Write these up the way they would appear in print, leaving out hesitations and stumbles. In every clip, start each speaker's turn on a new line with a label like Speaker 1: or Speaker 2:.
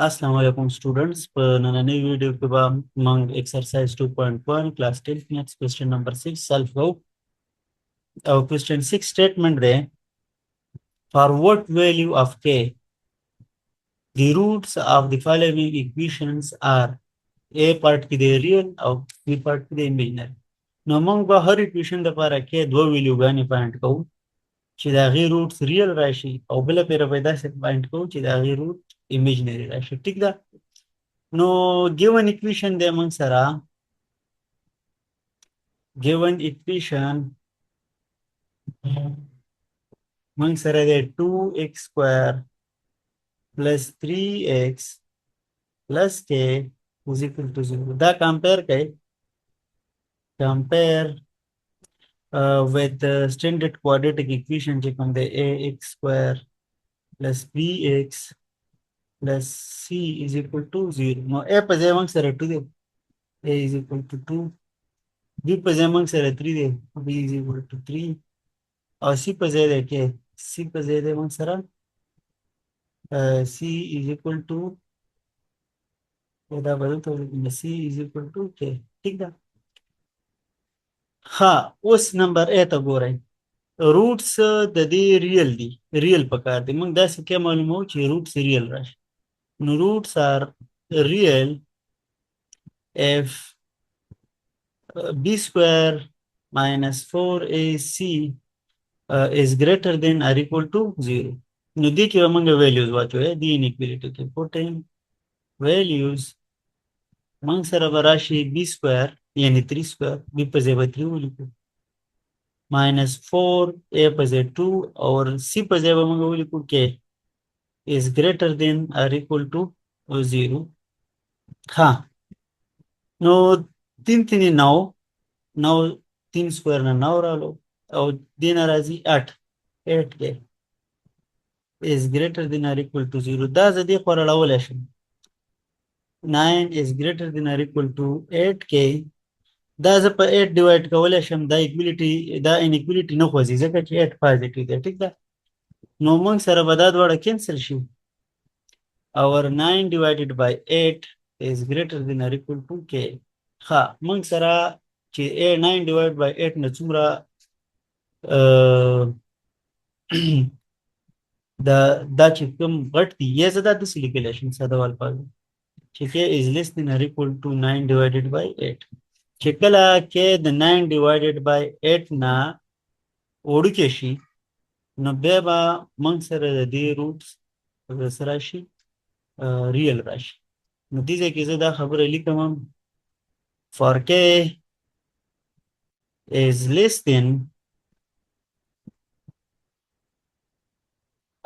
Speaker 1: अस्सलाम वालेकुम स्टूडेंट्स पर नई वीडियो के बाद मंग exercise 2.1 class 10 next question number 6 self help और क्वेश्चन 6 स्टेटमेंट दे for what value of k the roots of the following equations are a part की दे रियल और b part की दे इमेजिनरी नो मंग बा हर इक्वेशन द पारा k दो value गानी फाइंड को چې دا غي روټس ریل راشي او بل پیر پیدا ست پوینټ کو چې دا غي روټ ایمیجنری راشي ټیک ده نو given equation د من سره given equation من سره د 2x square plus 3x plus k is equal to 0 دا compare with the standard quadratic equation چې کوم د ax square plus bx plus c is equal to 0 نو a په ځای من سره 2 دی a is equal to 2 b په ځای من سره 3 دی b is equal to 3 او c په ځای دی کې c په ځای دی من سره c is equal to دا بدل ته c is equal to k ٹھیک ده ها اوس نمبر 8 ته ګورئ روټس د دې ریل دي ریل پکار دي موږ داسې کې معلومو چې روټس ریل راشي نو روټس ار ریل if b square minus 4ac is greater than or equal to 0 نو دې کې موږ ویلیوز واچو دي انیکوالټی کې putting values موږ سره براشي b square یعنی 3 square b په ځای به 3 ولیکو minus 4 a په ځای 2 اور c په ځای به موږ ولیکو k is greater than or equal to 0 ها نو 3 9 3 square نه 9 رالو او دین راځي 8 k is greater than or equal to 0 دا زدي خورلول شي 9 is greater than or equal to 8k دا ز په 8 ډیوایډ کولای شم دا ایکوالټی دا انیکوالټی نه خوځي ځکه چې 8 پازیټیو دی ټیک ده نو موږ سره به دا دواړه کینسل شي اور 9 divided by 8 is greater than or equal to k ها موږ سره چې 9 divided by 8 نه څومره دا چې کوم غټ دی یا زدا د لیکل شي ساده الفاظ چې k is less than or equal to 9 divided by 8 چې کله k د 9 divided by 8 نه وړوکی شي نو بیا به موږ سره د دې روټس سره شي ریل راشي نو دې ځای کې زه دا خبره لیکم for k is less than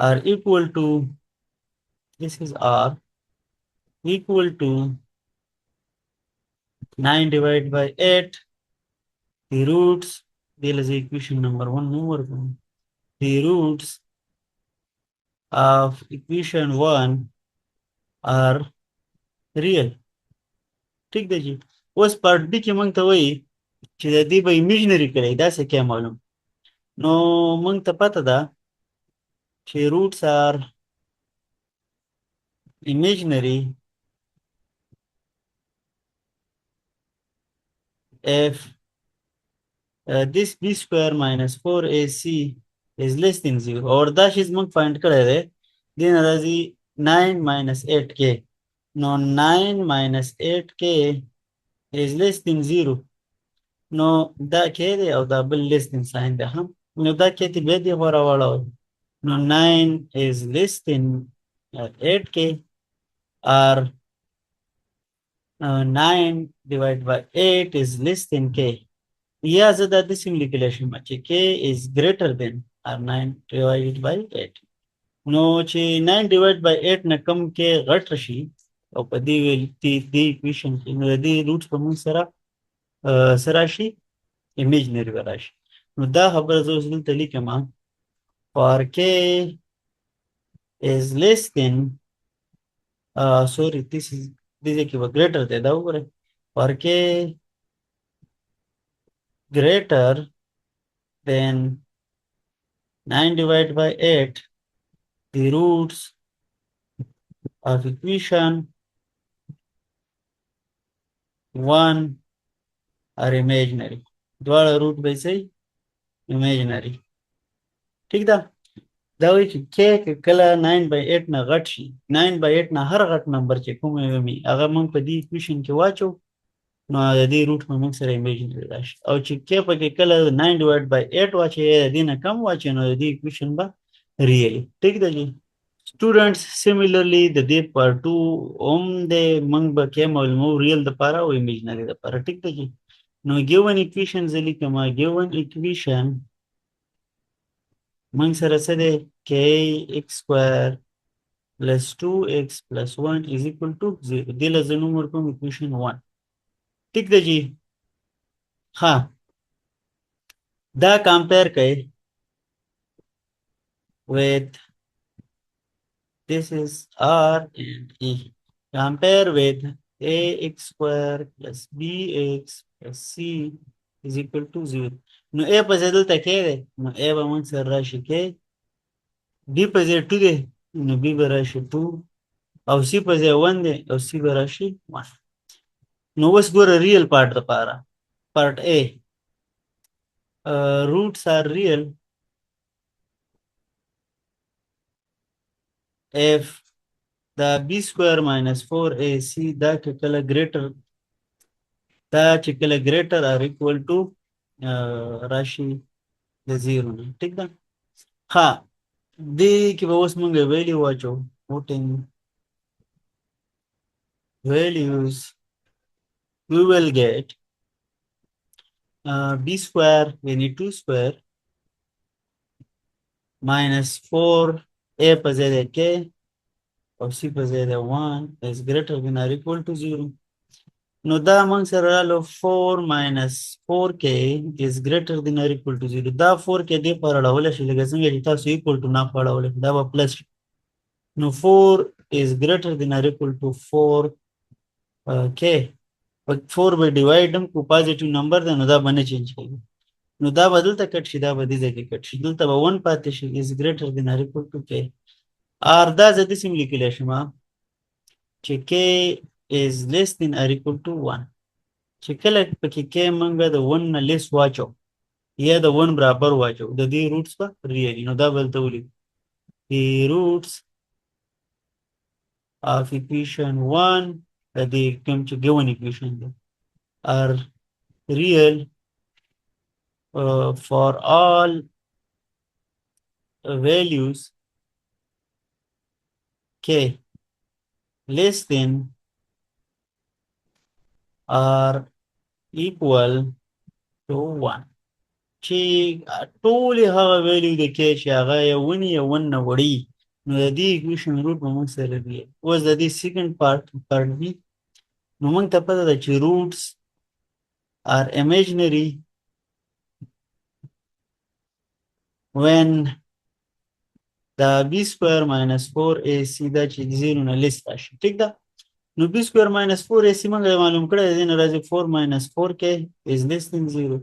Speaker 1: or equal to this is r equal to 9 divided by 8 the roots there is equation number 1 more the roots of equation 1 are real ٹھیک ده جی اوس پارت بی کې مونږ ته وایي چې د دې به ایمیجنری کړی داسې کې معلوم نو مونږ ته پته ده چې روټس آر imaginary if this b square minus 4ac is less than 0 اور دا شیز مونږ فایند کړی دی دې نه راځي 9 minus 8k نو 9 minus 8k is less than 0 نو دا k دی او دا بل less than sign ده هم نو دا k ته بیا دی غوره واړو نو 9 is less than 8k or 9 divided by 8 is less than k یا زه دا داسې لیکلی شم چې k is greater than or 9 divided by 8 نو چې 9 divided by 8 نه کم k غټ شي او په دې اکویشن کې نو د دې روټس په موږ سره سره شي imaginary راشي نو دا خبره زه اوس دلته لیکم for k is less than sorry this is greater دی دا وګورئ for k greater than 9 divided by 8 the roots of equation 1 are imaginary. دواړه روټ به سي imaginary. ٹھیک ده. دا وایي چې k کله 9/8 نه غټ شي 9/8 نه هر غټ نمبر چې کوم وي هغه موږ په دې equation کې واچو نو د دې روټ په موږ سره imaginary راشي او چې k پکې کله 9/8 واچي د دې نه کم واچي نو د دې equation به ریلی. ٹھیک ده جی. Students similarly د دې پر 2 اوم د موږ به کې معلومو ریل د پاره او imaginary د پاره. ٹھیک ده جی. نو given equation زلی کما given equation موږ سره څه ده kx square plus 2x plus 1 is equal to 0. دې له زنوم ورکوم equation 1. ٹھیک ده جی. ها دا compare کوي with this is r and e. Compare with ax square plus bx plus c is equal to 0. نو a په ځای دلته کې دی نو a به موږ سره راشي کې b په ځای 2 دی نو b به راشي 2 او c په ځای 1 دی او c به راشي 1. نو اوس ګوره ریل پارت دپاره پارت a roots are real if the b square minus 4ac دا چې کله greater or equal to راشي د 0 نه. ټیک ده. ها دې کې به اوس موږ ویلیو واچو putting values we will get b square we need 2 square minus 4a په ځای د k او c په ځای د 1 is greater than or equal to 0. نو دا موږ سره رالو 4 minus 4k is greater than or equal to 0. دا 4k دې په اړولی شي لکه څنګه چې تاسو equal to نه په اړولی دا به پلس شي. نو 4 is greater than or equal to 4k. 4 به ډیوایډ هم کو پازیټیو نمبر ده نو دا به نه چینج کېږي. نو دا به دلته کټ شي دا به دې ځای کې کټ شي دلته به 1 پاتې شي is greater than or equal to k. ار دا زه داسې هم لیکلی شم چې k is less than or equal to 1. چې کله پکې k موږ د 1 نه لیس واچو یا د 1 برابر واچو د دې روټس به ریالي نو دا به دلته ولیکو the roots of equation 1 د دې کوم چې given equation ده are real for all values k less than or equal to 1. چې ټولې هغه ویلیو د کې چې هغه یو ونې یو ون نه وړي نو د دې equation روټ به موږ سره دی. اوس د دې سیکنډ پارت وي نو موږ ته پته ده چې روټس are imaginary when the b square minus 4ac دا چې 0 نه لیس راشي. ټیک ده. نو b square minus 4ac موږ معلوم کړی دی نو راځي 4 minus 4k is less than 0.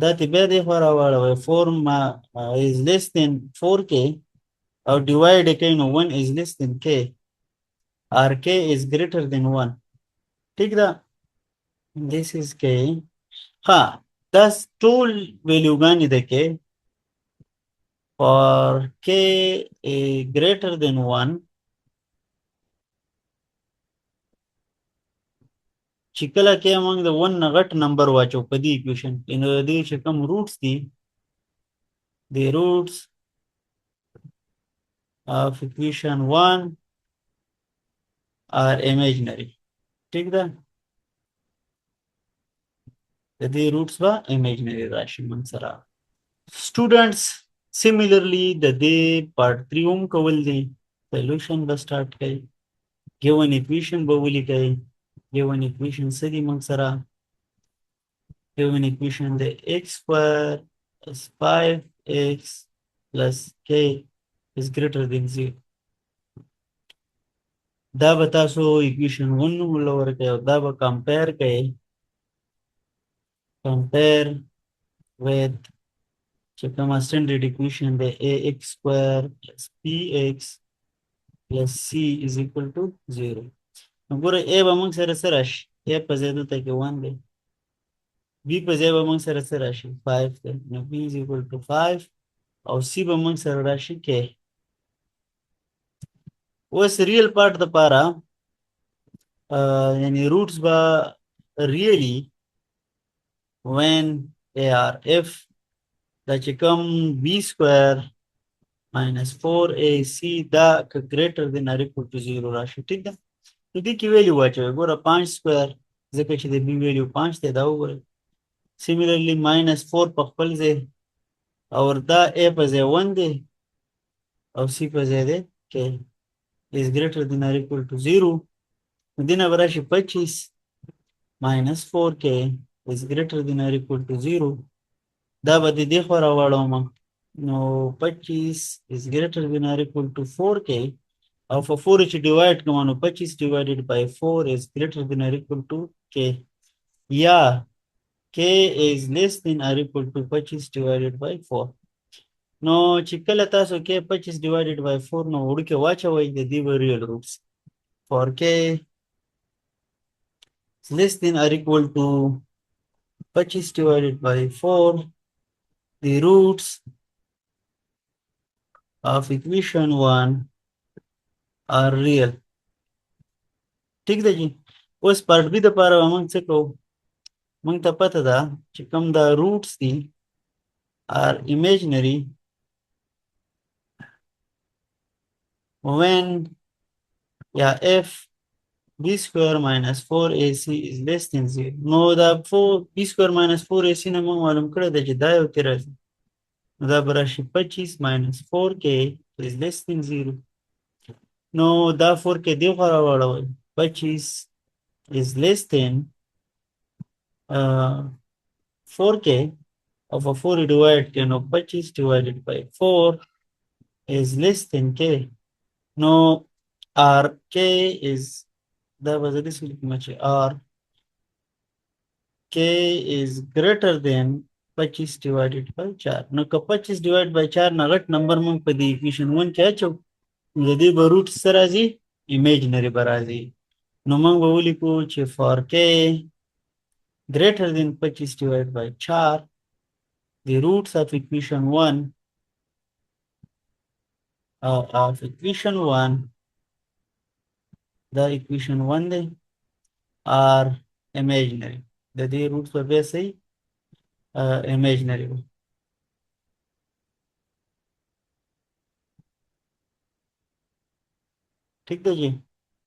Speaker 1: دا ته بیا دی خو راواړوئ 4 is less than 4k او divide کوي نو 1 is less than k or k is greater than 1. ٹھیک ده. this is k. ها دا ټول ویلیوګانې د k for k greater than 1 چې کله کې موږ د 1 نه غټ نمبر واچو په دې equation کې نو د دې چې کوم روټس دي the roots of equation 1 are imaginary. ٹھیک ده. د دې روټس به imaginary راشي موږ سره. students similarly د دې پارت 3 هم کول دي solution به start کوي given equation به ولیکئ. given equation څه دي موږ سره given equation د x square plus 5x plus k is greater than 0. دا به تاسو equation 1 نوم ورکوئ او دا به compare کوئ compare with چې کومه standard equation د ax square plus bx plus c is equal to 0. ګوره a به موږ سره څه راشي a په ځای دلته کې 1 دی b په ځای به موږ سره څه راشي 5 دی نو b is equal to 5 او c به موږ سره راشي k. اوس ریل پارت دپاره یعنی روټس به ریلی when they are if دا چې کوم b square minus 4ac دا که greater than or equal to 0 راشي ټیک ده. نو دې کې ویلیو واچوئ ګوره 5 سکوयर ځکه چې د b ویلیو 5 دی دا وګورئ similarly minus 4 په خپل ځای او دا a په ځای 1 دی او c په ځای دی k is greater than or equal to 0 نو دې نه به راشي 25 minus 4k is greater than or equal to 0 دا به د دې خوا راواړوم نو 25 is greater than or equal to 4k او په 4 چې ډیوایډ کوم نو 25 divided by 4 is greater than or equal to k یا k is less than or equal to 25 divided by 4 نو چې کله تاسو k 25 divided by 4 نو وړکې واچوئ د دې به ریل روټس for k is less than or equal to 25 divided by 4 the roots of equation 1 are real. ٹھیک ده جی اوس پارت بی دپاره موږ څه کوو موږ ته پته ده چې کوم دا روټس دي are imaginary when یا if b square minus 4ac is less than 0 نو دا b square minus 4ac نه موږ معلوم کړی ده چې دا یو کې راځي نو دا به راشي 25 minus 4k is less than 0 نو دا 4k دې خوا راواړوئ 25 is less than 4k of a 4 divided k no 25 divided by 4 is less than k no r k is that was this much r k is greater than 25 divided by 4 no 25 divided by 4 na غټ نمبر مونږ په دې equation 1 کې اچو د دې به روټ سره راځي imaginary به راځي نو مونږ به ولیکو چې for k greater than 25 divided by 4 the roots of equation 1 the equation 1 they are imaginary the roots were basically imaginary ठीक है जी।